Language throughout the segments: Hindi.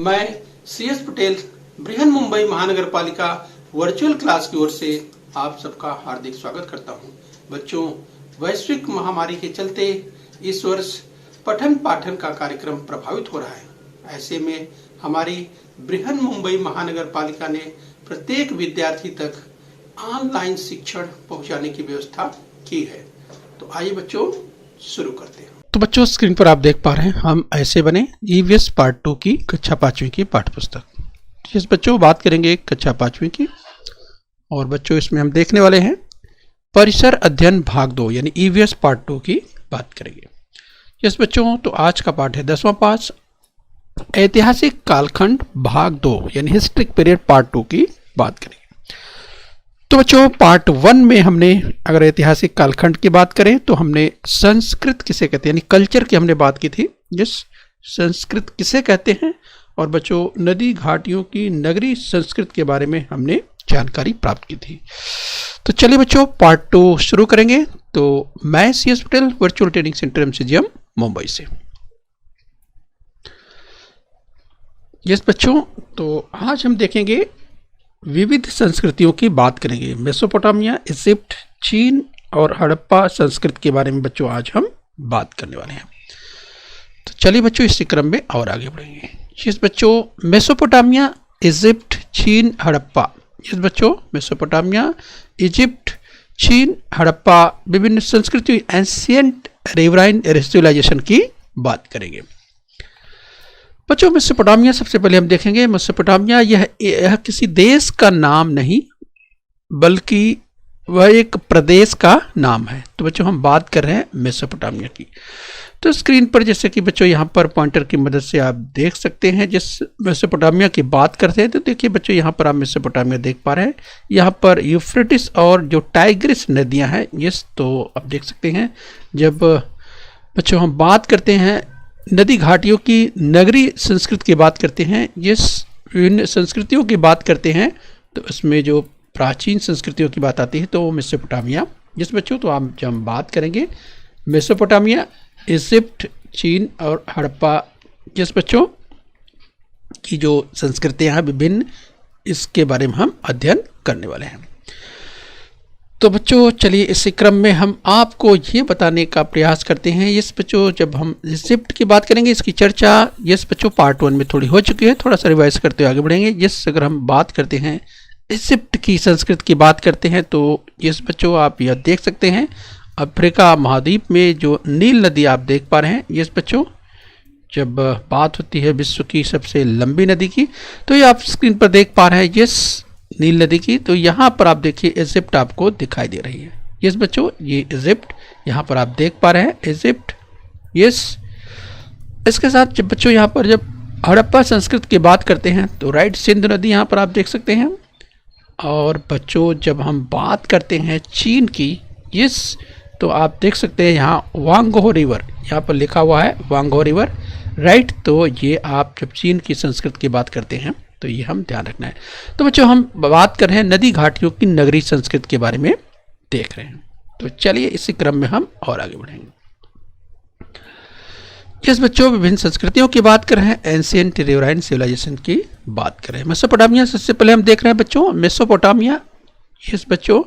मैं CS पटेल बृहन मुंबई महानगर पालिका वर्चुअल क्लास की ओर से आप सबका हार्दिक स्वागत करता हूं। बच्चों, वैश्विक महामारी के चलते इस वर्ष पठन पाठन का कार्यक्रम प्रभावित हो रहा है। ऐसे में हमारी बृहन मुंबई महानगर पालिका ने प्रत्येक विद्यार्थी तक ऑनलाइन शिक्षण पहुंचाने की व्यवस्था की है। तो आइए बच्चों शुरू करते हैं। तो बच्चों, स्क्रीन पर आप देख पा रहे हैं हम ऐसे बने EVS पार्ट 2 की कक्षा 5वीं की पाठ्य पुस्तक। जिस बच्चों बात करेंगे कक्षा 5वीं की, और बच्चों इसमें हम देखने वाले हैं परिसर अध्ययन भाग 2 यानी EVS पार्ट 2 की बात करेंगे। जिस बच्चों तो आज का पाठ है 10वां पाठ, ऐतिहासिक कालखंड भाग 2 यानी हिस्ट्रिक पीरियड पार्ट 2 की बात करेंगे। तो बच्चों, पार्ट 1 में हमने अगर ऐतिहासिक कालखंड की बात करें तो हमने संस्कृत किसे कहते हैं यानी कल्चर की हमने बात की थी, जिस संस्कृत किसे कहते हैं, और बच्चों नदी घाटियों की नगरी संस्कृत के बारे में हमने जानकारी प्राप्त की थी। तो चलिए बच्चों पार्ट 2 शुरू करेंगे। तो मैं CS Patel virtual training centre MCGM Mumbai से। यस बच्चों, तो आज हम देखेंगे विविध संस्कृतियों की बात करेंगे। मेसोपोटामिया, इजिप्ट, चीन और हड़प्पा संस्कृति के बारे में बच्चों आज हम बात करने वाले हैं। तो चलिए बच्चों इसी क्रम में और आगे बढ़ेंगे। जिस बच्चों मेसोपोटामिया, इजिप्ट, चीन, हड़प्पा। जिस बच्चों मेसोपोटामिया, इजिप्ट, चीन, हड़प्पा विभिन्न संस्कृति एंशिएंट रिवराइन सिविलाइजेशन की बात करेंगे। बच्चों मेसोपोटामिया सबसे पहले हम देखेंगे। मेसोपोटामिया यह किसी देश का नाम नहीं बल्कि वह एक प्रदेश का नाम है। तो बच्चों हम बात कर रहे हैं मेसोपोटामिया की। तो स्क्रीन पर जैसे कि बच्चों यहाँ पर पॉइंटर की मदद से आप देख सकते हैं। जिस मेसोपोटामिया की बात करते हैं तो देखिए बच्चों यहाँ पर आप मेसोपोटामिया देख पा रहे हैं। यहाँ पर यूफ्रेटिस और जो टाइग्रिस नदियाँ हैं, यस तो आप देख सकते हैं। जब बच्चों हम बात करते हैं नदी घाटियों की नगरी संस्कृत की बात करते हैं, जिस विभिन्न संस्कृतियों की बात करते हैं, तो इसमें जो प्राचीन संस्कृतियों की बात आती है तो मेसोपोटामिया। जिस बच्चों तो आप जब हम बात करेंगे मेसोपोटामिया, इजिप्ट, चीन और हड़प्पा जिस बच्चों की जो संस्कृतियाँ हैं विभिन्न, इसके बारे में हम अध्ययन करने वाले हैं। तो बच्चों चलिए इसी क्रम में हम आपको ये बताने का प्रयास करते हैं। यस बच्चों, जब हम इजिप्ट की बात करेंगे इसकी चर्चा यस बच्चों पार्ट 1 में थोड़ी हो चुकी है, थोड़ा सा रिवाइज करते हुए आगे बढ़ेंगे। यस अगर हम बात करते हैं इजिप्ट की संस्कृति की बात करते हैं तो यस बच्चों आप यह देख सकते हैं अफ्रीका महाद्वीप में जो नील नदी आप देख पा रहे हैं। यस बच्चों, जब बात होती है विश्व की सबसे लंबी नदी की तो ये आप स्क्रीन पर देख पा रहे हैं यस नील नदी की। तो यहाँ पर आप देखिए इजिप्ट आपको दिखाई दे रही है। यस बच्चों, ये इजिप्ट यहाँ पर आप देख पा रहे हैं इजिप्ट। यस, इसके साथ जब बच्चों यहाँ पर जब हड़प्पा संस्कृति की बात करते हैं तो राइट सिंध नदी यहाँ पर आप देख सकते हैं। और बच्चों जब हम बात करते हैं चीन की, यस तो आप देख सकते हैं यहाँ वांगहो रिवर यहाँ पर लिखा हुआ है वांगहो रिवर, राइट। तो ये आप जब चीन की संस्कृति की बात करते हैं तो ये हम ध्यान रखना है। तो बच्चों हम बात कर रहे हैं नदी घाटियों की नगरी संस्कृति के बारे में देख रहे हैं। तो चलिए इसी क्रम में हम और आगे बढ़ेंगे। जिस बच्चों विभिन्न संस्कृतियों की बात कर रहे हैं, एंशिएंट रिवराइन सिविलाइजेशन की बात कर रहे हैं। मेसोपोटामिया सबसे पहले हम देख रहे हैं बच्चों मेसोपोटामिया। यस बच्चों,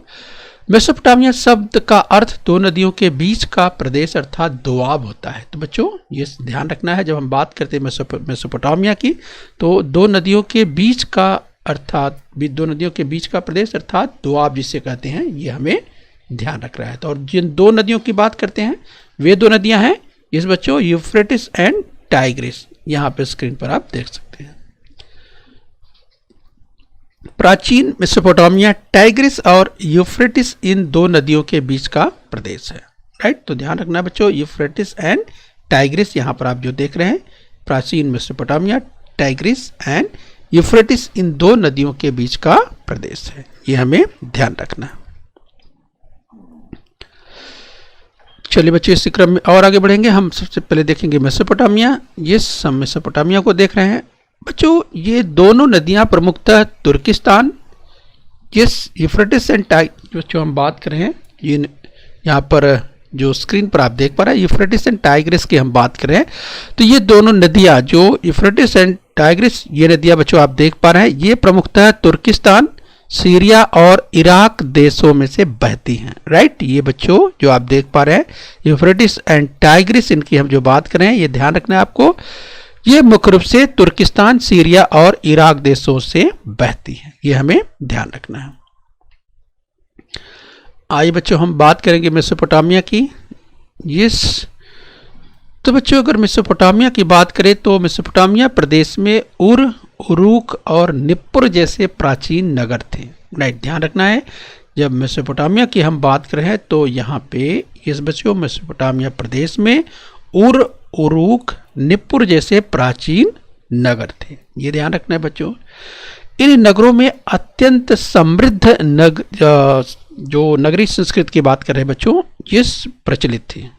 मेसोपोटामिया शब्द का अर्थ दो नदियों के बीच का प्रदेश अर्थात दोआब होता है। तो बच्चों ये ध्यान रखना है, जब हम बात करते हैं मेसोपोटामिया की तो दो नदियों के बीच का अर्थात दो नदियों के बीच का प्रदेश अर्थात दोआब जिसे कहते हैं, ये हमें ध्यान रख रहा है। तो और जिन दो नदियों की बात करते हैं वे दो नदियां हैं इस बच्चों यूफ्रेटिस एंड टाइग्रिस। यहाँ पे स्क्रीन पर आप देख सकते हैं। प्राचीन मेसोपोटामिया टाइग्रिस और यूफ्रेटिस इन दो नदियों के बीच का प्रदेश है, राइट। तो ध्यान रखना बच्चों यूफ्रेटिस एंड टाइग्रिस यहाँ पर आप जो देख रहे हैं प्राचीन मेसोपोटामिया, टाइग्रिस एंड यूफ्रेटिस इन दो नदियों के बीच का प्रदेश है, ये हमें ध्यान रखना है। चलिए बच्चों इस क्रम में और आगे बढ़ेंगे। हम सबसे पहले देखेंगे मेसोपोटामिया। यस, हम मेसोपोटामिया को देख रहे हैं बच्चों। ये दोनों नदियां प्रमुखतः तुर्किस्तान, यस यूफ्रेटिस एंड टाइग्रिस जो हम बात कर रहे हैं, ये यहाँ पर जो स्क्रीन पर आप देख पा रहे हैं यूफ्रेटिस एंड टाइग्रिस की हम बात करें तो ये दोनों नदियाँ जो यूफ्रेटिस एंड टाइग्रिस, ये नदियां बच्चों आप देख पा रहे हैं, ये प्रमुखतः तुर्किस्तान, सीरिया और इराक देशों में से बहती हैं। राइट, ये बच्चों जो आप देख पा रहे हैं यूफ्रेटिस एंड टाइग्रिस, इनकी हम जो बात करें ये ध्यान रखना है आपको, ये मुख्य रूप से तुर्किस्तान, सीरिया और इराक देशों से बहती है, ये हमें ध्यान रखना है। आइए बच्चों हम बात करेंगे मेसोपोटामिया की। यस, तो बच्चों अगर मेसोपोटामिया की बात करें तो मेसोपोटामिया प्रदेश में उर, उरूक और निप्पुर जैसे प्राचीन नगर थे। राइट, ध्यान रखना है जब मेसोपोटामिया की हम बात कर रहे हैं तो यहाँ पे इस बच्चों मेसोपोटामिया प्रदेश में उर, उरूक, निप्पुर जैसे प्राचीन नगर थे, ये ध्यान रखना है बच्चों। इन नगरों में अत्यंत समृद्ध जो नगरीय संस्कृति की बात कर रहे हैं बच्चों, ये प्रचलित थी।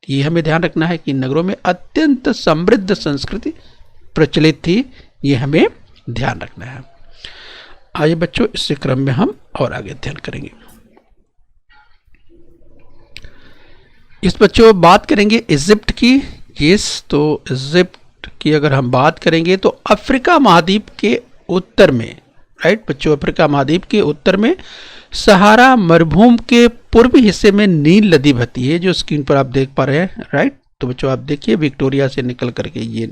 ये हमें ध्यान रखना है कि नगरों में अत्यंत समृद्ध संस्कृति प्रचलित थी, ये हमें ध्यान रखना है। आइए बच्चों इस क्रम में हम और आगे अध्ययन करेंगे। इस बच्चों बात करेंगे इजिप्ट की। यस, तो इजिप्ट की अगर हम बात करेंगे तो अफ्रीका महाद्वीप के उत्तर में, राइट बच्चों, अफ्रीका महाद्वीप के उत्तर में सहारा मरुभूमि के पूर्वी हिस्से में नील नदी बहती है, जो स्क्रीन पर आप देख पा रहे हैं। राइट, तो बच्चों आप देखिए विक्टोरिया से निकल करके ये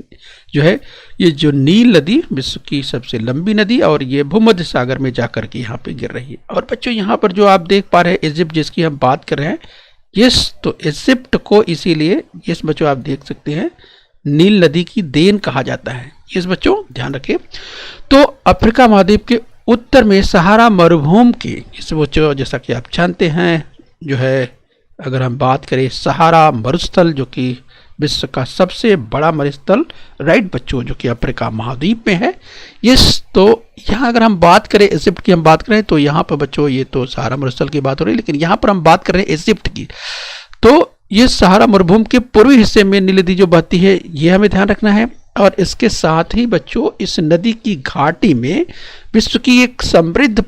जो है ये जो नील नदी विश्व की सबसे लंबी नदी, और ये भूमध्य सागर में जाकर के यहाँ पे गिर रही है। और बच्चों यहाँ पर जो आप देख पा रहे हैं इजिप्ट जिसकी हम बात कर रहे हैं, यस, तो इजिप्ट को इसीलिए यस बच्चों आप देख सकते हैं नील नदी की देन कहा जाता है। यस बच्चों ध्यान रखिए। तो अफ्रीका महाद्वीप के उत्तर में सहारा मरुभूमि के, इस बच्चों जैसा कि आप जानते हैं जो है अगर हम बात करें सहारा मरुस्थल जो कि विश्व का सबसे बड़ा मरुस्थल, राइट बच्चों, जो कि अफ्रीका महाद्वीप में है। यस, तो यहाँ अगर हम बात करें इजिप्ट की हम बात करें तो यहाँ पर बच्चों ये तो सहारा मरुस्थल की बात हो रही है, लेकिन यहाँ पर हम बात कर रहे हैं इजिप्ट की। तो ये सहारा मरुभूमि के पूर्वी हिस्से में नील नदी जो बहती है ये हमें ध्यान रखना है। और इसके साथ ही बच्चों इस नदी की घाटी में विश्व की एक समृद्ध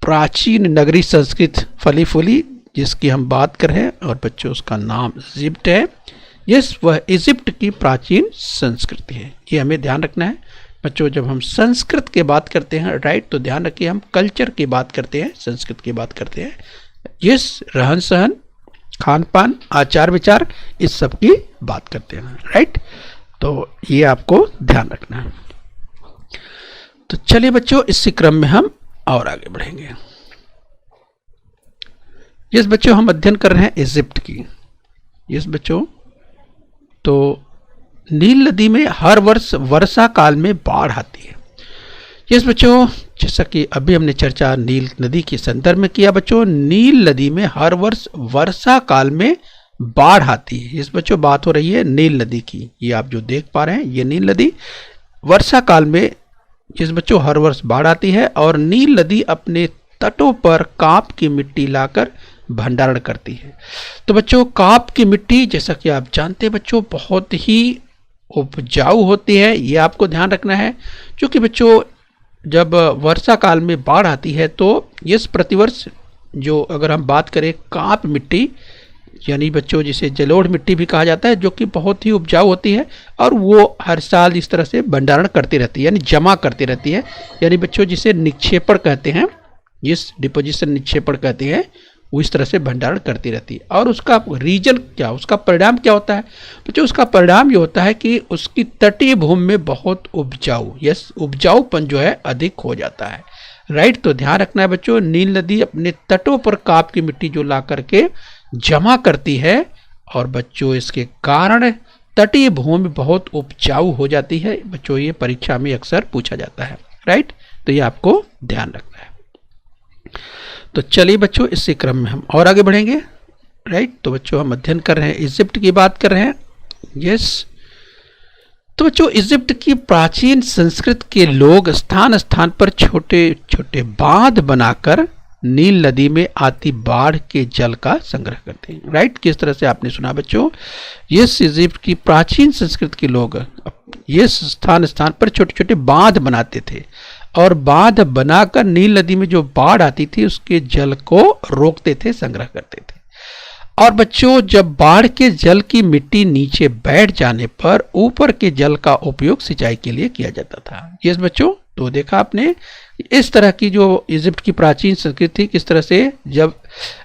प्राचीन नगरीय संस्कृति फली फूली जिसकी हम बात कर रहे हैं, और बच्चों उसका नाम इजिप्ट है। यस, वह इजिप्ट की प्राचीन संस्कृति है, ये हमें ध्यान रखना है बच्चों। जब हम संस्कृत की बात करते हैं, राइट, तो ध्यान रखिए हम कल्चर की बात करते हैं, संस्कृत की बात करते हैं। यस, रहन सहन, खान पान, आचार विचार, इस सब की बात करते हैं, राइट, तो ये आपको ध्यान रखना है। तो चलिए बच्चों इसी क्रम में हम और आगे बढ़ेंगे। यस बच्चों हम अध्ययन कर रहे हैं इजिप्ट की। यस बच्चों, तो नील नदी में हर वर्ष वर्षा काल में बाढ़ आती है। यस बच्चों, जैसा कि अभी हमने चर्चा नील नदी के संदर्भ में किया बच्चों, नील नदी में हर वर्ष वर्षा काल में बाढ़ आती है। इस बच्चों बात हो रही है नील नदी की, ये आप जो देख पा रहे हैं ये नील नदी वर्षा काल में जिस बच्चों हर वर्ष बाढ़ आती है, और नील नदी अपने तटों पर कांप की मिट्टी लाकर भंडारण करती है। तो बच्चों कांप की मिट्टी जैसा कि आप जानते हैं बच्चों बहुत ही उपजाऊ होती है, ये आपको ध्यान रखना है। क्योंकि बच्चों जब वर्षा काल में बाढ़ आती है तो इस प्रतिवर्ष जो अगर हम बात करें कांप मिट्टी यानी बच्चों जिसे जलोढ़ मिट्टी भी कहा जाता है, जो कि बहुत ही उपजाऊ होती है और वो हर साल इस तरह से भंडारण करती रहती है यानी जमा करती रहती है, यानी बच्चों जिसे निक्षेपण कहते हैं, जिस डिपोजिशन निक्षेपण कहते हैं, वो इस तरह से भंडारण करती रहती है। और उसका रीजन क्या, उसका परिणाम क्या होता है बच्चों? उसका परिणाम ये होता है कि उसकी तटीय भूमि में बहुत उपजाऊ उपजाऊपन जो है अधिक हो जाता है, राइट। तो ध्यान रखना है बच्चों, नील नदी अपने तटों पर कांप की मिट्टी जो ला करके जमा करती है और बच्चों इसके कारण तटीय भूमि बहुत उपजाऊ हो जाती है। बच्चों ये परीक्षा में अक्सर पूछा जाता है, राइट। तो ये आपको ध्यान रखना है। तो चलिए बच्चों इसी क्रम में हम और आगे बढ़ेंगे, राइट। तो बच्चों हम अध्ययन कर रहे हैं, इजिप्ट की बात कर रहे हैं, यस। तो बच्चों इजिप्ट की प्राचीन संस्कृति के लोग स्थान स्थान पर छोटे छोटे बांध बनाकर नील नदी में आती बाढ़ के जल का संग्रह करते हैं, राइट। किस तरह से आपने सुना बच्चों, यस, इजिप्ट की प्राचीन संस्कृति के लोग ये स्थान स्थान पर छोटे छोटे बांध बनाते थे और बांध बनाकर नील नदी में जो बाढ़ आती थी उसके जल को रोकते थे, संग्रह करते थे। और बच्चों जब बाढ़ के जल की मिट्टी नीचे बैठ जाने पर ऊपर के जल का उपयोग सिंचाई के लिए किया जाता था। यस बच्चों, तो देखा आपने इस तरह की जो इजिप्ट की प्राचीन संस्कृति किस तरह से जब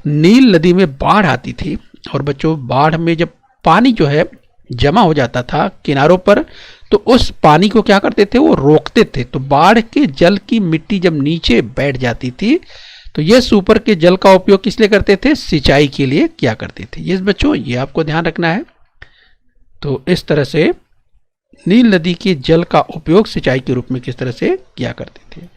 नील नदी में बाढ़ आती थी और बच्चों बाढ़ में जब पानी जो है जमा हो जाता था किनारों पर, तो उस पानी को क्या करते थे, वो रोकते थे। तो बाढ़ के जल की मिट्टी जब नीचे बैठ जाती थी तो ये ऊपर के जल का उपयोग किस लिए करते थे, सिंचाई के लिए किया करते थे। ये बच्चों ये आपको ध्यान रखना है। तो इस तरह से नील नदी के जल का उपयोग सिंचाई के रूप में किस तरह से किया करते थे।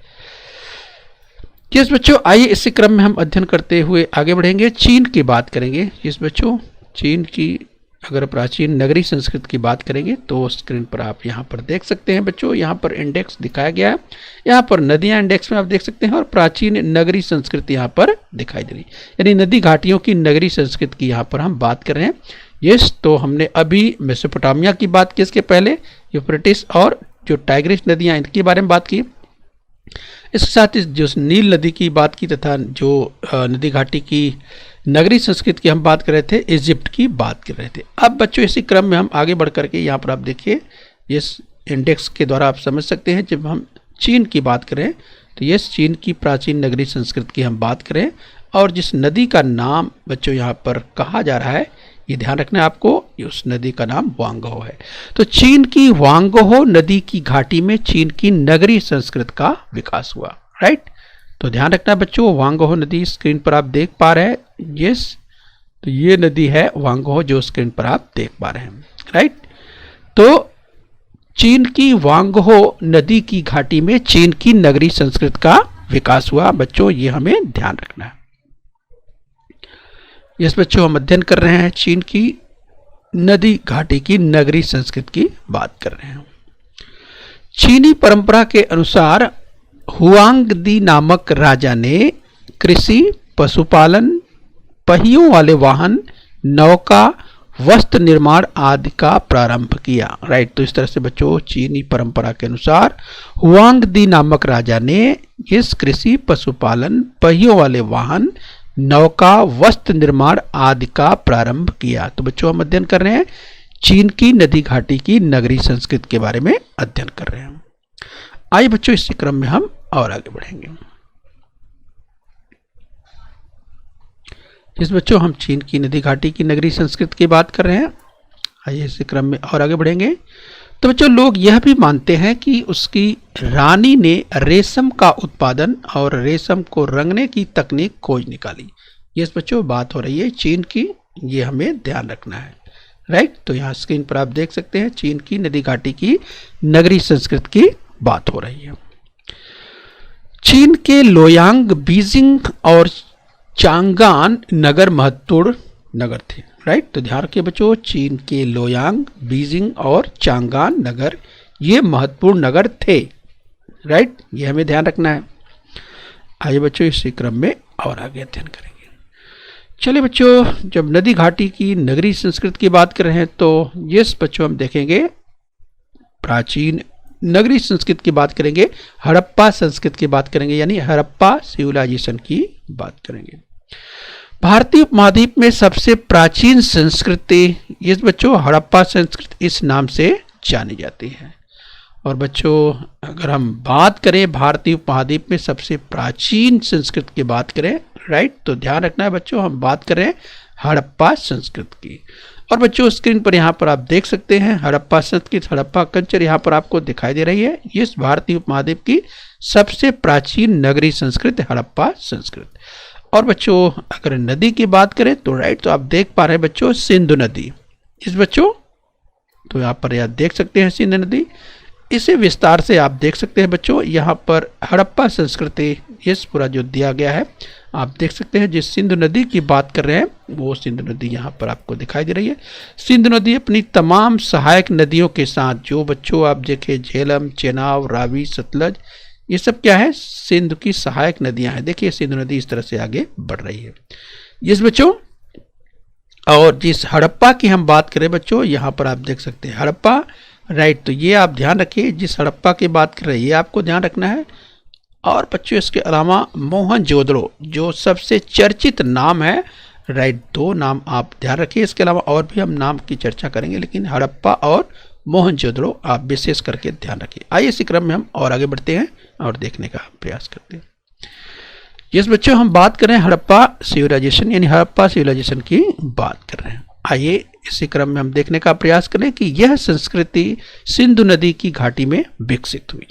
यस बच्चों, आइए इसी क्रम में हम अध्ययन करते हुए आगे बढ़ेंगे। चीन की बात करेंगे। यस बच्चों, चीन की अगर प्राचीन नगरी संस्कृति की बात करेंगे तो स्क्रीन पर आप यहाँ पर देख सकते हैं बच्चों, यहाँ पर इंडेक्स दिखाया गया है। यहाँ पर नदियाँ इंडेक्स में आप देख सकते हैं और प्राचीन नगरी संस्कृति यहाँ पर दिखाई दे रही है, यानी नदी घाटियों की नगरी संस्कृति की यहाँ पर हम बात कर रहे हैं। यस, तो हमने अभी मेसोपोटामिया की बात की, इसके पहले यूफ्रेटिस और जो टाइग्रिस नदियाँ इनके बारे में बात की। इसके साथ ही जो नील नदी की बात की तथा जो नदी घाटी की नगरी संस्कृति की हम बात कर रहे थे, इजिप्ट की बात कर रहे थे। अब बच्चों इसी क्रम में हम आगे बढ़ करके यहाँ पर आप देखिए, इस इंडेक्स के द्वारा आप समझ सकते हैं जब हम चीन की बात करें तो ये चीन की प्राचीन नगरी संस्कृति की हम बात करें और जिस नदी का नाम बच्चों यहाँ पर कहा जा रहा है, ये ध्यान रखना है आपको, उस नदी का नाम वांगहो है। तो चीन की वांगहो नदी की घाटी में चीन की नगरी संस्कृति का विकास हुआ। राइट, तो ध्यान रखना बच्चों, वांगहो नदी स्क्रीन पर आप देख पा रहे हैं। यस, तो ये नदी है वांगहो जो स्क्रीन पर आप देख पा रहे हैं। राइट, तो चीन की वांगहो नदी की घाटी में चीन की नगरी संस्कृति का विकास हुआ। बच्चों ये हमें ध्यान रखना है। यस बच्चों, हम अध्ययन कर रहे हैं चीन की नदी घाटी की नगरी संस्कृति की बात कर रहे हैं। चीनी परंपरा के अनुसार हुआंगदी नामक राजा ने कृषि, पशुपालन, पहियों वाले वाहन, नौका, वस्त्र निर्माण आदि का प्रारंभ किया। राइट, तो इस तरह से बच्चों चीनी परंपरा के अनुसार हुआंगदी नामक राजा ने इस कृषि, पशुपालन, पहियों वाले वाहन, नौका, वस्त्र निर्माण आदि का प्रारंभ किया। तो बच्चों हम अध्ययन कर रहे हैं चीन की नदी घाटी की नगरी संस्कृति के बारे में अध्ययन कर रहे हैं। आइए बच्चों इसी क्रम में हम और आगे बढ़ेंगे। जिस बच्चों हम चीन की नदी घाटी की नगरी संस्कृति की बात कर रहे हैं, आइए इसी क्रम में और आगे बढ़ेंगे। तो बच्चों लोग यह भी मानते हैं कि उसकी रानी ने रेशम का उत्पादन और रेशम को रंगने की तकनीक खोज निकाली। ये बच्चों बात हो रही है चीन की, ये हमें ध्यान रखना है। राइट, तो यहाँ स्क्रीन पर आप देख सकते हैं चीन की नदी घाटी की नगरी संस्कृति की बात हो रही है। चीन के लोयांग, बीजिंग और चांगान नगर महत्वपूर्ण नगर थे। राइट, तो ध्यान रखिए बच्चों, चीन के लोयांग, बीजिंग और चांगान नगर ये महत्वपूर्ण नगर थे। राइट, ये हमें ध्यान रखना है। आइए बच्चों इसी क्रम में और आगे अध्ययन करेंगे। चलिए बच्चों, जब नदी घाटी की नगरी संस्कृति की बात कर रहे हैं तो ये बच्चों हम देखेंगे प्राचीन नगरी संस्कृति की बात करेंगे, हड़प्पा संस्कृति की बात करेंगे, यानी हड़प्पा सिविलाइजेशन की बात करेंगे। भारतीय उपमहाद्वीप में सबसे प्राचीन संस्कृति ये बच्चों हड़प्पा संस्कृति इस नाम से जानी जाती है। और बच्चों अगर हम बात करें भारतीय उपमहाद्वीप में सबसे प्राचीन संस्कृति की बात करें, राइट, तो ध्यान रखना है बच्चों हम बात करें हड़प्पा संस्कृति की। और बच्चों स्क्रीन पर यहाँ पर आप देख सकते हैं हड़प्पा संस्कृति, हड़प्पा कल्चर यहाँ पर आपको दिखाई दे रही है। ये भारतीय उपमहाद्वीप की सबसे प्राचीन नगरी संस्कृति हड़प्पा संस्कृति। और बच्चों अगर नदी की बात करें तो राइट, तो आप देख पा रहे हैं बच्चों सिंधु नदी। इस बच्चों तो यहाँ पर आप देख सकते हैं सिंधु नदी, इसे विस्तार से आप देख सकते हैं बच्चों। यहाँ पर हड़प्पा संस्कृति ये पूरा जो दिया गया है आप देख सकते हैं। जिस सिंधु नदी की बात कर रहे हैं वो सिंधु नदी यहाँ पर आपको दिखाई दे रही है। सिंधु नदी अपनी तमाम सहायक नदियों के साथ जो बच्चों आप देखें झेलम, चेनाब, रावी, सतलज, ये सब क्या है सिंधु की सहायक नदियां हैं। देखिए सिंधु नदी इस तरह से आगे बढ़ रही है। जिस बच्चों और जिस हड़प्पा की हम बात करें बच्चों यहाँ पर आप देख सकते हैं हड़प्पा, राइट, तो ये आप ध्यान रखिए जिस हड़प्पा की बात कर रहे हैं ये आपको ध्यान रखना है। और बच्चों इसके अलावा मोहनजोदड़ो जो सबसे चर्चित नाम है, राइट, दो नाम आप ध्यान रखिए। इसके अलावा और भी हम नाम की चर्चा करेंगे, लेकिन हड़प्पा और मोहनजोदड़ो आप विशेष करके ध्यान रखिए। आइए इसी क्रम में हम और आगे बढ़ते हैं और देखने का प्रयास करते हैं। यस बच्चों, हम बात कर रहे हैं हड़प्पा सिविलाइजेशन, यानी हड़प्पा सिविलाइजेशन की बात कर रहे हैं। आइए इसी क्रम में हम देखने का प्रयास करें कि यह संस्कृति सिंधु नदी की घाटी में विकसित हुई।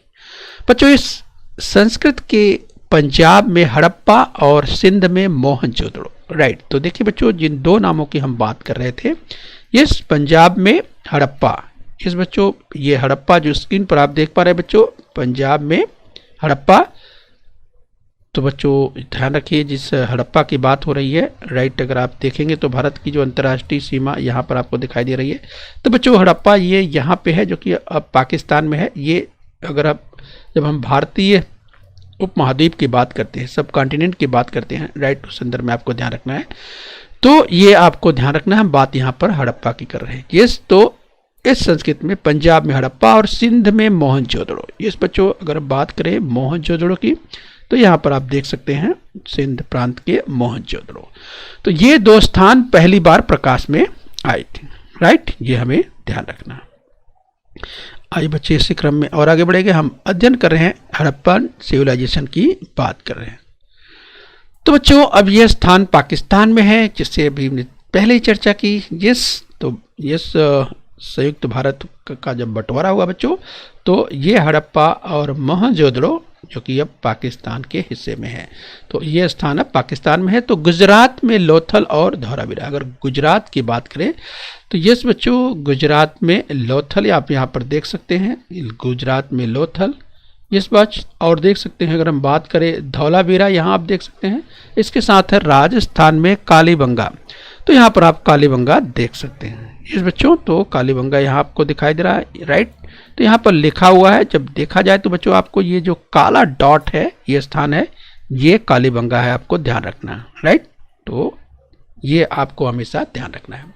बच्चों, इस संस्कृत के पंजाब में हड़प्पा और सिंध में मोहनजोदड़ो। राइट, तो देखिए बच्चों, जिन दो नामों की हम बात कर रहे थे, इस पंजाब में हड़प्पा, इस बच्चों ये हड़प्पा जो स्क्रीन पर आप देख पा रहे हैं बच्चों, पंजाब में हड़प्पा। तो बच्चों ध्यान रखिए, जिस हड़प्पा की बात हो रही है, राइट, अगर आप देखेंगे तो भारत की जो अंतर्राष्ट्रीय सीमा यहाँ पर आपको दिखाई दे रही है। तो बच्चों हड़प्पा ये यहाँ पे है, जो कि अब पाकिस्तान में है। ये अगर आप, जब हम भारतीय उपमहाद्वीप की बात करते हैं, सब कॉन्टिनेंट की बात करते हैं, राइट, उस संदर्भ में आपको ध्यान रखना है। तो ये आपको ध्यान रखना है, हम बात यहाँ पर हड़प्पा की कर रहे हैं। यस, तो इस संस्कृत में पंजाब में हड़प्पा और सिंध में मोहनजोदड़ो। इस बच्चों अगर बात करें मोहनजोदड़ो की, तो यहाँ पर आप देख सकते हैं सिंध प्रांत के मोहनजोदड़ो। तो ये दो स्थान पहली बार प्रकाश में आए थे। राइट, ये हमें ध्यान रखना। आइए बच्चे इसी क्रम में और आगे बढ़ेंगे। हम अध्ययन कर रहे हैं हड़प्पन सिविलाइजेशन की बात कर रहे हैं। तो बच्चों अब यह स्थान पाकिस्तान में है, जिससे अभी हमने पहले ही चर्चा की। यस संयुक्त भारत का जब बंटवारा हुआ बच्चों, तो ये हड़प्पा और मोहनजोदड़ो जो कि अब पाकिस्तान के हिस्से में है, तो ये स्थान अब पाकिस्तान में है। तो गुजरात में लोथल और धौलावीरा, अगर गुजरात की बात करें तो यस बच्चों, गुजरात में लोथल आप यहाँ पर देख सकते हैं, गुजरात में लोथल इस बात, और देख सकते हैं अगर हम बात करें धौलावीरा, यहाँ आप देख सकते हैं। इसके साथ है राजस्थान में कालीबंगा, तो यहाँ पर आप कालीबंगा देख सकते हैं। इस बच्चों तो कालीबंगा यहाँ आपको दिखाई दे रहा है। राइट, तो यहाँ पर लिखा हुआ है, जब देखा जाए तो बच्चों आपको ये जो काला डॉट है, ये स्थान है, ये कालीबंगा है, आपको ध्यान रखना है। राइट, तो ये आपको हमेशा ध्यान रखना है।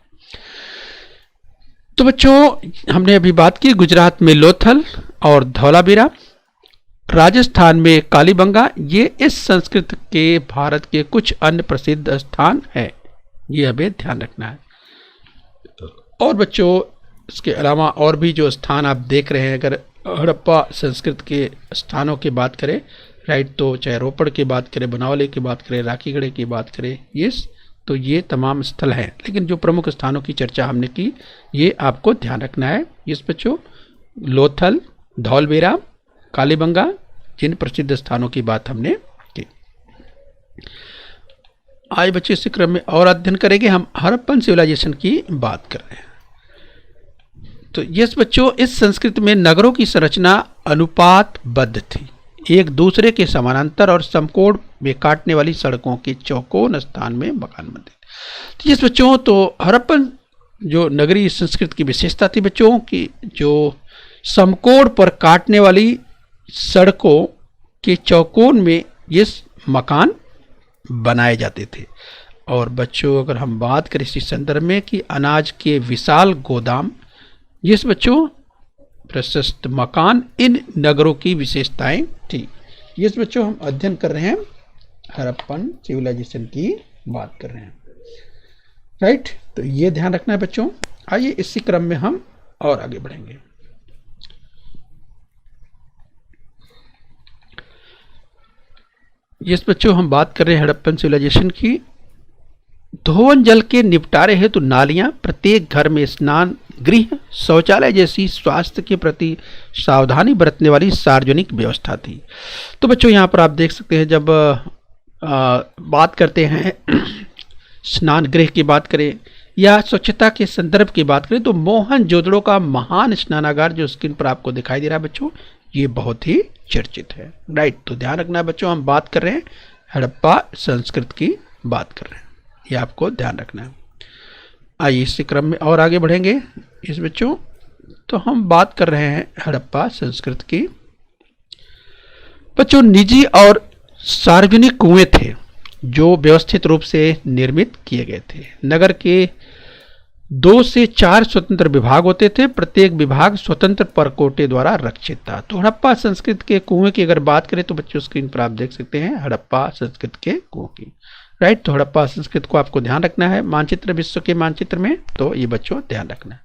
तो बच्चों हमने अभी बात की गुजरात में लोथल और धौलावीरा, राजस्थान में कालीबंगा, ये इस संस्कृत के भारत के कुछ अन्य प्रसिद्ध स्थान है, ये हमें ध्यान रखना है। और बच्चों इसके अलावा और भी जो स्थान आप देख रहे हैं, अगर हड़प्पा संस्कृत के स्थानों की बात करें, राइट, तो चाहे रोपड़ की बात करें, बनावली की बात करें, राखीगढ़ की बात करें, यस, तो ये तमाम स्थल हैं। लेकिन जो प्रमुख स्थानों की चर्चा हमने की, ये आपको ध्यान रखना है। यस बच्चों, लोथल, धौलावीरा, कालीबंगा, जिन प्रसिद्ध स्थानों की बात हमने की। आज बच्चे इसी क्रम में और अध्ययन करेंगे। हम हड़प्पन सिविलाइजेशन की बात कर रहे हैं। तो यस बच्चों, इस संस्कृति में नगरों की संरचना अनुपातबद्ध थी, एक दूसरे के समानांतर और समकोण में काटने वाली सड़कों के चौकोन स्थान में मकान बनते थे। तो यस बच्चों, तो हड़प्पन जो नगरीय संस्कृति की विशेषता थी बच्चों की, जो समकोण पर काटने वाली सड़कों के चौकोन में ये मकान बनाए जाते थे। और बच्चों अगर हम बात करें इसी संदर्भ में कि अनाज के विशाल गोदाम, यस बच्चों, प्रशस्त मकान, इन नगरों की विशेषताएं थी। यस बच्चों, हम अध्ययन कर रहे हैं हड़प्पन सिविलाइजेशन की बात कर रहे हैं। राइट, तो ये ध्यान रखना है बच्चों। आइए इसी क्रम में हम और आगे बढ़ेंगे। यस बच्चों, हम बात कर रहे हैं हड़प्पन सिविलाइजेशन की। धोवन जल के निपटारे हेतु नालियां, प्रत्येक घर में स्नान गृह, शौचालय जैसी स्वास्थ्य के प्रति सावधानी बरतने वाली सार्वजनिक व्यवस्था थी। तो बच्चों यहाँ पर आप देख सकते हैं, जब बात करते हैं स्नान गृह की बात करें या स्वच्छता के संदर्भ की बात करें, तो मोहनजोदड़ो का महान स्नानागार जो स्क्रीन पर आपको दिखाई दे रहा है बच्चों, ये बहुत ही चर्चित है। राइट, तो ध्यान रखना है बच्चों, हम बात कर रहे हैं हड़प्पा संस्कृत की बात कर रहे हैं, ये आपको ध्यान रखना है। आइए इसी क्रम में और आगे बढ़ेंगे। इस बच्चों तो हम बात कर रहे हैं हड़प्पा संस्कृत की। बच्चों निजी और सार्वजनिक कुएं थे जो व्यवस्थित रूप से निर्मित किए गए थे। नगर के 2 से 4 स्वतंत्र विभाग होते थे, प्रत्येक विभाग स्वतंत्र परकोटे द्वारा रक्षित था। तो हड़प्पा संस्कृत के कुएं की अगर बात करें तो बच्चों स्क्रीन पर आप देख सकते हैं हड़प्पा संस्कृत के कुएं की। राइट। तो हड़प्पा संस्कृति को आपको ध्यान रखना है मानचित्र, विश्व के मानचित्र में, तो ये बच्चों ध्यान रखना है।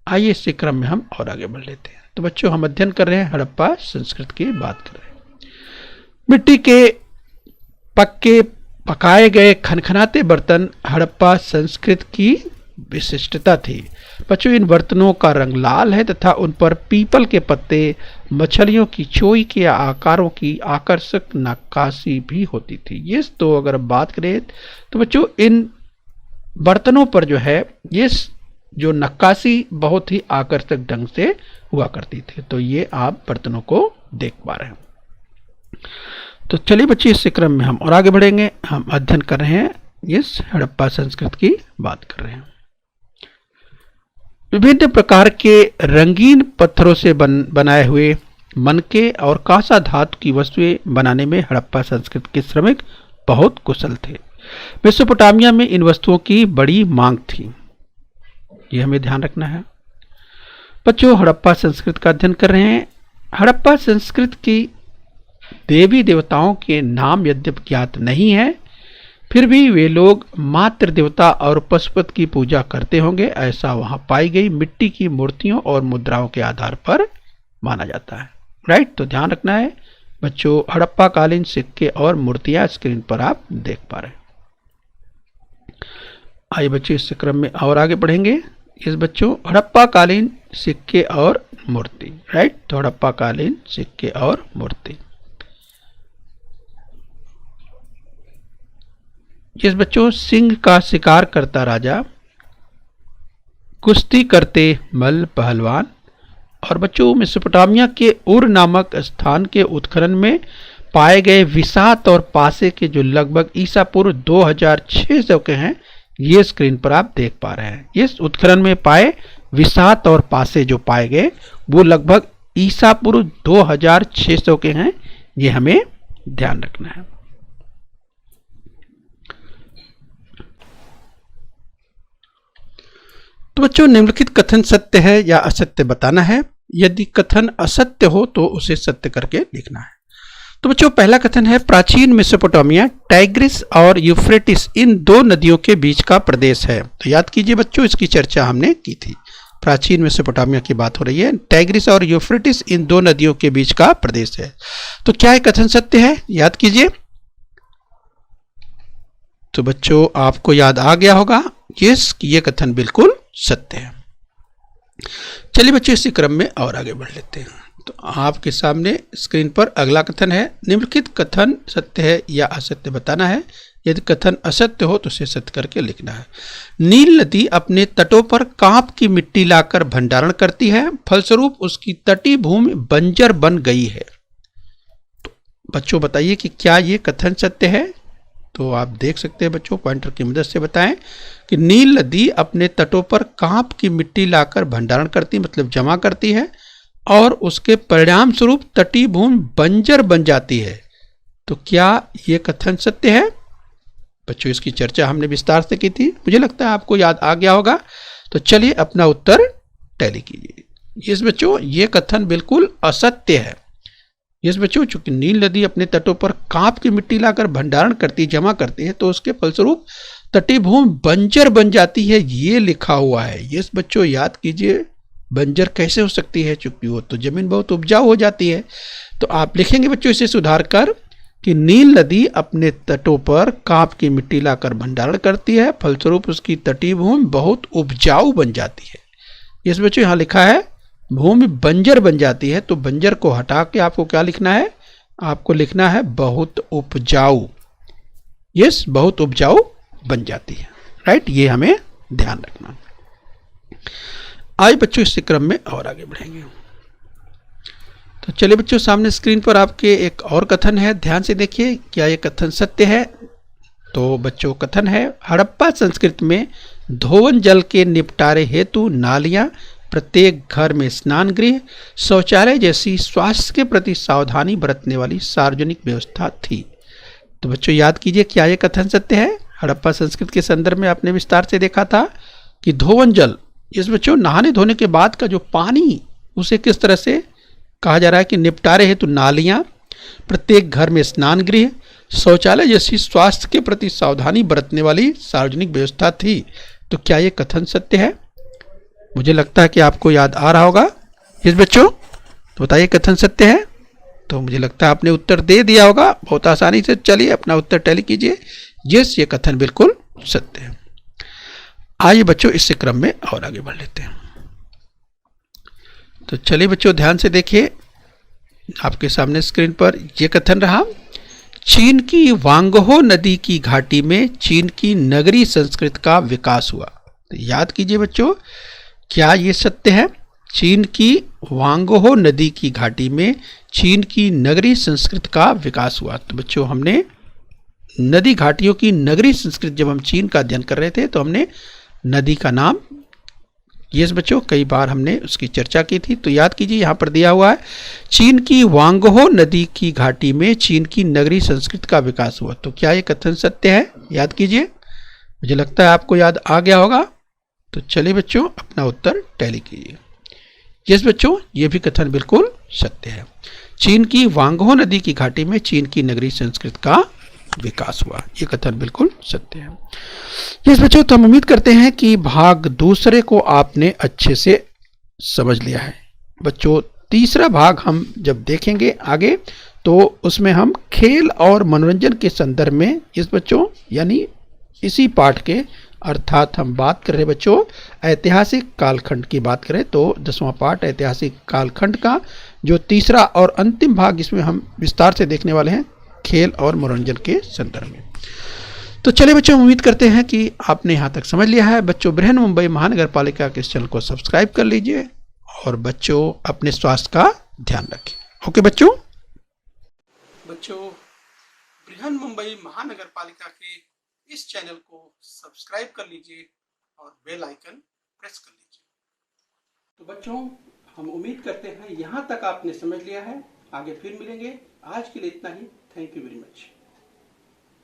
आइए इसी क्रम में हम और आगे बढ़ लेते हैं। तो बच्चों हम अध्ययन कर रहे हैं हड़प्पा संस्कृति की बात कर रहे हैं। मिट्टी के पक्के पकाए गए खनखनाते बर्तन हड़प्पा संस्कृति की विशिष्टता थी। बच्चों इन बर्तनों का रंग लाल है तथा उन पर पीपल के पत्ते, मछलियों की चोई के आकारों की आकर्षक नक्काशी भी होती थी। ये तो अगर बात करें तो बच्चों इन बर्तनों पर जो है ये जो नक्काशी बहुत ही आकर्षक ढंग से हुआ करती थी। तो ये आप बर्तनों को देख पा रहे हैं। तो चलिए बच्चे इस क्रम में हम और आगे बढ़ेंगे। हम अध्ययन कर रहे हैं इस हड़प्पा संस्कृति की बात कर रहे हैं। विभिन्न प्रकार के रंगीन पत्थरों से बनाए हुए मनके और कांसा धातु की वस्तुएं बनाने में हड़प्पा संस्कृति के श्रमिक बहुत कुशल थे। मेसोपोटामिया में इन वस्तुओं की बड़ी मांग थी, ये हमें ध्यान रखना है। बच्चों हड़प्पा संस्कृति का अध्ययन कर रहे हैं। हड़प्पा संस्कृति की देवी देवताओं के नाम यद्यपि ज्ञात नहीं है, फिर भी वे लोग मातृ देवता और पशुपति की पूजा करते होंगे, ऐसा वहां पाई गई मिट्टी की मूर्तियों और मुद्राओं के आधार पर माना जाता है। राइट। तो ध्यान रखना है बच्चों, हड़प्पा कालीन सिक्के और मूर्तियां स्क्रीन पर आप देख पा रहे हैं। आइए बच्चों इस क्रम में और आगे बढ़ेंगे। इस बच्चों हड़प्पा कालीन सिक्के और मूर्ति। राइट। तो हड़प्पा कालीन सिक्के और मूर्ति, जिस बच्चों सिंह का शिकार करता राजा, कुश्ती करते मल्ल पहलवान, और बच्चों मेसोपोटामिया के उर नामक स्थान के उत्खनन में पाए गए विसात और पासे के जो लगभग ईसा पूर्व 2600 के हैं, ये स्क्रीन पर आप देख पा रहे हैं। इस उत्खनन में पाए विसात और पासे जो पाए गए वो लगभग ईसा पूर्व 2600 के हैं, ये हमें ध्यान रखना है। तो बच्चों निम्नलिखित कथन सत्य है या असत्य बताना है। यदि कथन असत्य हो तो उसे सत्य करके लिखना है। तो बच्चों पहला कथन है, प्राचीन मेसोपोटामिया टाइग्रिस और यूफ्रेटिस इन दो नदियों के बीच का प्रदेश है। तो याद कीजिए बच्चों, इसकी चर्चा हमने की थी। प्राचीन मेसोपोटामिया की बात हो रही है, टाइग्रिस और यूफ्रेटिस इन दो नदियों के बीच का प्रदेश है। तो क्या ये कथन सत्य है? याद कीजिए। तो बच्चों आपको याद आ गया होगा ये कथन बिल्कुल सत्य है। चलिए बच्चों इसी क्रम में और आगे बढ़ लेते हैं। तो आपके सामने स्क्रीन पर अगला कथन है, निम्नलिखित कथन सत्य है या असत्य बताना है। यदि कथन असत्य हो तो उसे सत्य करके लिखना है। नील नदी अपने तटों पर कांप की मिट्टी लाकर भंडारण करती है, फलस्वरूप उसकी तटीय भूमि बंजर बन गई है। तो बच्चों बताइए कि क्या ये कथन सत्य है? तो आप देख सकते हैं बच्चों, पॉइंटर की मदद से बताएं कि नील नदी अपने तटों पर कांप की मिट्टी लाकर भंडारण करती, मतलब जमा करती है, और उसके परिणाम स्वरूप तटीय भूमि बंजर बन जाती है। तो क्या ये कथन सत्य है? बच्चों इसकी चर्चा हमने विस्तार से की थी, मुझे लगता है आपको याद आ गया होगा। तो चलिए अपना उत्तर टैली कीजिए। इस बच्चों ये कथन बिल्कुल असत्य है। इस बच्चों चूंकि नील नदी अपने तटों पर कांप की मिट्टी लाकर भंडारण करती, जमा करती है, तो उसके फलस्वरूप तटीय भूमि बंजर बन जाती है, ये लिखा हुआ है। ये बच्चों याद कीजिए, बंजर कैसे हो सकती है? चूंकि वो तो जमीन बहुत उपजाऊ हो जाती है। तो आप लिखेंगे बच्चों इसे सुधार कर कि नील नदी अपने तटों पर कांप की मिट्टी लाकर भंडारण करती है, फलस्वरूप उसकी तटीय भूमि बहुत उपजाऊ बन जाती है। इस बच्चों यहाँ लिखा है भूमि बंजर बन जाती है, तो बंजर को हटा के आपको क्या लिखना है? आपको लिखना है बहुत उपजाऊ। यस, बहुत उपजाऊ बन जाती है। राइट, ये हमें ध्यान रखना। आइए बच्चों इस क्रम में और आगे बढ़ेंगे। तो चलिए बच्चों सामने स्क्रीन पर आपके एक और कथन है, ध्यान से देखिए क्या ये कथन सत्य है। तो बच्चों कथन है, हड़प्पा संस्कृति में धोवन जल के निपटारे हेतु नालियां, प्रत्येक घर में स्नान गृह, शौचालय जैसी स्वास्थ्य के प्रति सावधानी बरतने वाली सार्वजनिक व्यवस्था थी। तो बच्चों याद कीजिए क्या ये कथन सत्य है? हड़प्पा संस्कृति के संदर्भ में आपने विस्तार से देखा था कि धोवन जल, इस बच्चों नहाने धोने के बाद का जो पानी, उसे किस तरह से कहा जा रहा है कि निपटारे हेतु नालियां, प्रत्येक घर में स्नान गृह, शौचालय जैसी स्वास्थ्य के प्रति सावधानी बरतने वाली सार्वजनिक व्यवस्था थी। तो क्या ये कथन सत्य है? मुझे लगता है कि आपको याद आ रहा होगा। यस बच्चों, तो बताइए कथन सत्य है? तो मुझे लगता है आपने उत्तर दे दिया होगा बहुत आसानी से। चलिए अपना उत्तर टैली कीजिए। यस, ये कथन बिल्कुल सत्य है। आइए बच्चों इस क्रम में और आगे बढ़ लेते हैं। तो चलिए बच्चों ध्यान से देखिए, आपके सामने स्क्रीन पर यह कथन रहा, चीन की वांगहो नदी की घाटी में चीन की नगरीय संस्कृति का विकास हुआ। तो याद कीजिए बच्चों, क्या ये सत्य है? चीन की वांगहो नदी की घाटी में चीन की नगरीय संस्कृति का विकास हुआ। तो बच्चों हमने नदी घाटियों की नगरीय संस्कृति, जब हम चीन का अध्ययन कर रहे थे तो हमने नदी का नाम, यस बच्चों, कई बार हमने उसकी चर्चा की थी। तो याद कीजिए, यहाँ पर दिया हुआ है चीन की वांगहो नदी की घाटी में चीन की नगरीय संस्कृति का विकास हुआ। तो क्या ये कथन सत्य है? याद कीजिए, मुझे लगता है आपको याद आ गया होगा। तो चलिए बच्चों अपना उत्तर टैली कीजिए। यस बच्चों, ये भी कथन बिल्कुल सत्य है। चीन की वांगहो नदी की घाटी में चीन की नगरीय संस्कृति का विकास हुआ, ये कथन बिल्कुल सत्य है। यस बच्चों, तो हम उम्मीद करते हैं कि भाग दूसरे को आपने अच्छे से समझ लिया है। बच्चों तीसरा भाग हम जब देखेंगे आगे, तो उसमें हम खेल और मनोरंजन के संदर्भ में, इस बच्चों यानी इसी पाठ के, अर्थात हम बात कर रहे बच्चों ऐतिहासिक कालखंड की बात करें तो 10वां पाठ ऐतिहासिक कालखंड का जो तीसरा और अंतिम भाग, इसमें हम विस्तार से देखने वाले हैं खेल और मनोरंजन के संदर्भ में। तो चलिए बच्चों, उम्मीद करते हैं कि आपने यहाँ तक समझ लिया है। बच्चों बृहन मुंबई महानगर पालिका के इस चैनल को सब्सक्राइब कर लीजिए और बच्चों अपने स्वास्थ्य का ध्यान रखें। ओके बच्चों बृहन मुंबई महानगर पालिका के इस चैनल को सब्सक्राइब कर लीजिए और बेल आइकन प्रेस कर लीजिए। तो बच्चों हम उम्मीद करते हैं यहाँ तक आपने समझ लिया है। आगे फिर मिलेंगे। आज के लिए इतना ही। Thank you very much.